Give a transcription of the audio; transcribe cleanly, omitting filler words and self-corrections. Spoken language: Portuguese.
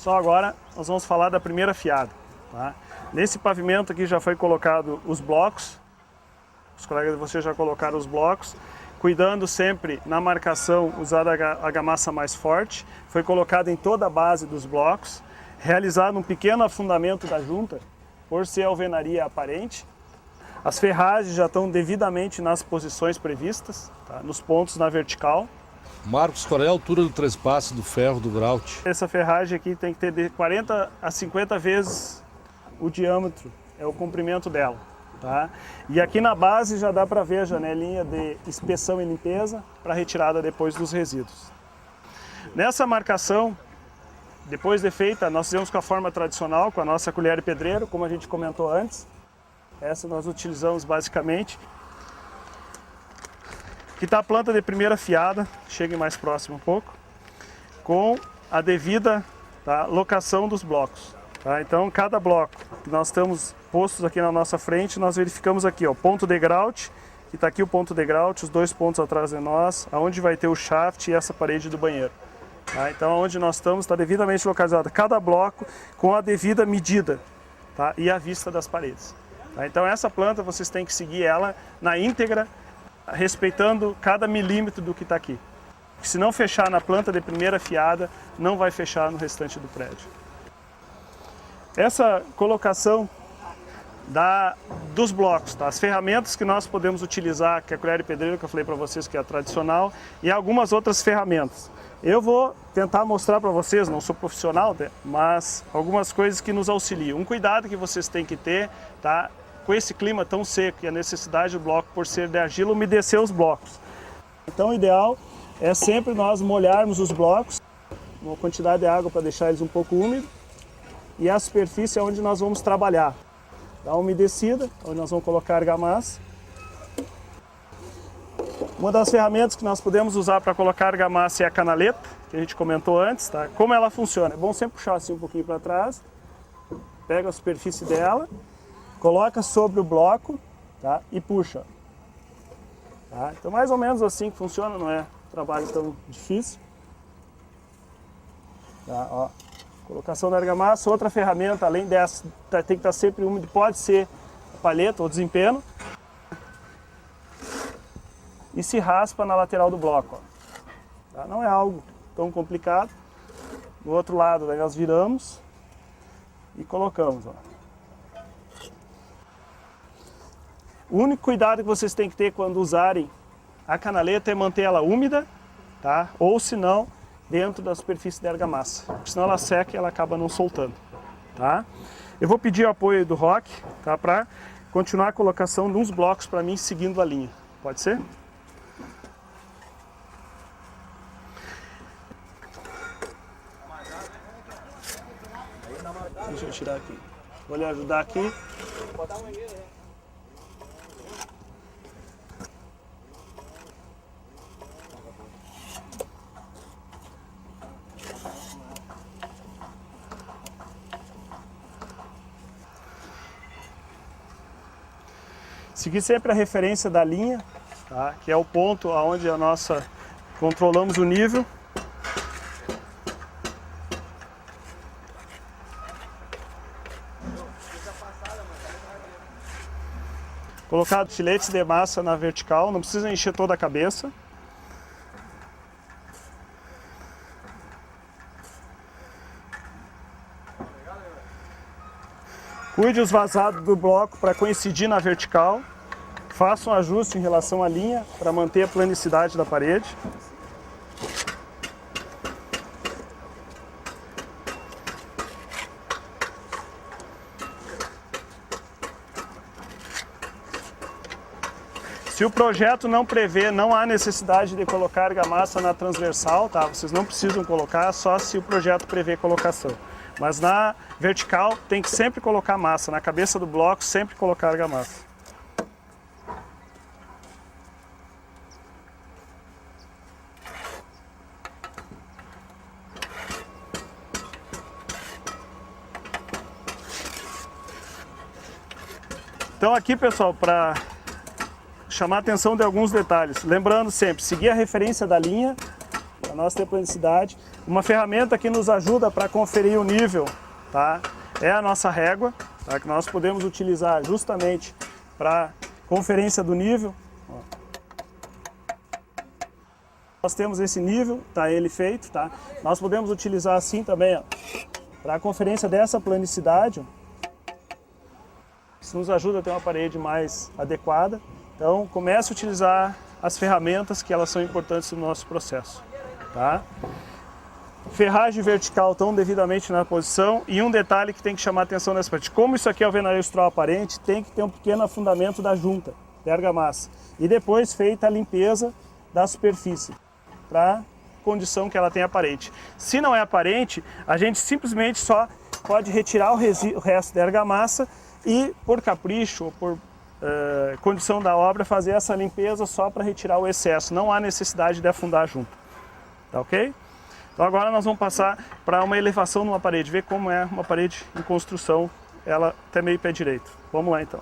Pessoal, agora nós vamos falar da primeira fiada. Tá? Nesse pavimento aqui já foi colocado os blocos, os colegas de vocês já colocaram os blocos, cuidando sempre na marcação, usar a argamassa mais forte, foi colocado em toda a base dos blocos, realizado um pequeno afundamento da junta, por ser alvenaria aparente. As ferragens já estão devidamente nas posições previstas, tá? Nos pontos na vertical. Marcos, qual é a altura do trespasse do ferro do grout? Essa ferragem aqui tem que ter de 40 a 50 vezes o diâmetro, é o comprimento dela. Tá? E aqui na base já dá para ver a janelinha de inspeção e limpeza para retirada depois dos resíduos. Nessa marcação, depois de feita, nós fizemos com a forma tradicional, com a nossa colher e pedreiro, como a gente comentou antes. Essa nós utilizamos basicamente. Aqui está a planta de primeira fiada, chegue mais próximo um pouco, com a devida, tá, locação dos blocos. Tá? Então, cada bloco que nós estamos postos aqui na nossa frente, nós verificamos aqui, ó, ponto de grout, que está aqui o ponto de grout, os dois pontos atrás de nós, aonde vai ter o shaft e essa parede do banheiro. Tá? Então, onde nós estamos está devidamente localizado cada bloco com a devida medida, tá? E a vista das paredes. Tá? Então, essa planta vocês têm que seguir ela na íntegra, respeitando cada milímetro do que está aqui. Se não fechar na planta de primeira fiada, não vai fechar no restante do prédio. Essa colocação dos blocos, tá? As ferramentas que nós podemos utilizar, que é a colher e pedreiro, que eu falei para vocês que é a tradicional, e algumas outras ferramentas. Eu vou tentar mostrar para vocês, não sou profissional, mas algumas coisas que nos auxiliam. Um cuidado que vocês têm que ter, tá? Com esse clima tão seco e a necessidade do bloco por ser de argila, umedecer os blocos. Então o ideal é sempre nós molharmos os blocos, uma quantidade de água para deixar eles um pouco úmidos, e a superfície é onde nós vamos trabalhar. Dá uma umedecida, onde nós vamos colocar argamassa. Uma das ferramentas que nós podemos usar para colocar argamassa é a canaleta, que a gente comentou antes. Tá? Como ela funciona? É bom sempre puxar assim um pouquinho para trás, pega a superfície dela, coloca sobre o bloco, tá? E puxa. Tá? Então mais ou menos assim que funciona, não é um trabalho tão difícil. Tá? Ó. Colocação da argamassa, outra ferramenta, além dessa, tem que estar sempre úmido, pode ser a palheta ou desempeno. E se raspa na lateral do bloco. Ó. Tá? Não é algo tão complicado. Do outro lado, daí nós viramos e colocamos. Ó. O único cuidado que vocês têm que ter quando usarem a canaleta é manter ela úmida, tá? Ou se não, dentro da superfície da argamassa, porque senão ela seca e ela acaba não soltando. Tá? Eu vou pedir o apoio do Rock, tá? Para continuar a colocação de uns blocos para mim seguindo a linha. Pode ser? Deixa eu tirar aqui. Vou lhe ajudar aqui. Seguir sempre a referência da linha, tá? Que é o ponto onde controlamos o nível. Colocar filetes de massa na vertical, não precisa encher toda a cabeça. Cuide os vazados do bloco para coincidir na vertical. Faça um ajuste em relação à linha para manter a planicidade da parede. Se o projeto não prevê, não há necessidade de colocar argamassa na transversal, tá? Vocês não precisam colocar, só se o projeto prevê colocação. Mas na vertical tem que sempre colocar massa, na cabeça do bloco sempre colocar argamassa. Então aqui, pessoal, para chamar a atenção de alguns detalhes, lembrando sempre, seguir a referência da linha, nossa terplanicidade. Uma ferramenta que nos ajuda para conferir o nível, tá? É a nossa régua, tá? Que nós podemos utilizar justamente para conferência do nível. Ó. Nós temos esse nível, tá ele feito, tá? Nós podemos utilizar assim também, para a conferência dessa planicidade. Ó. Isso nos ajuda a ter uma parede mais adequada. Então, comece a utilizar as ferramentas que elas são importantes no nosso processo, tá? Ferragem vertical tão devidamente na posição, e um detalhe que tem que chamar a atenção nessa parte, como isso aqui é alvenaria estrutural aparente, tem que ter um pequeno afundamento da junta de argamassa e depois feita a limpeza da superfície para condição que ela tem aparente. Se não é aparente, a gente simplesmente só pode retirar o resto da argamassa e, por capricho ou por condição da obra, fazer essa limpeza só para retirar o excesso. Não há necessidade de afundar junto, tá ok? Então agora nós vamos passar para uma elevação numa parede, ver como é uma parede em construção, ela até meio pé direito. Vamos lá então.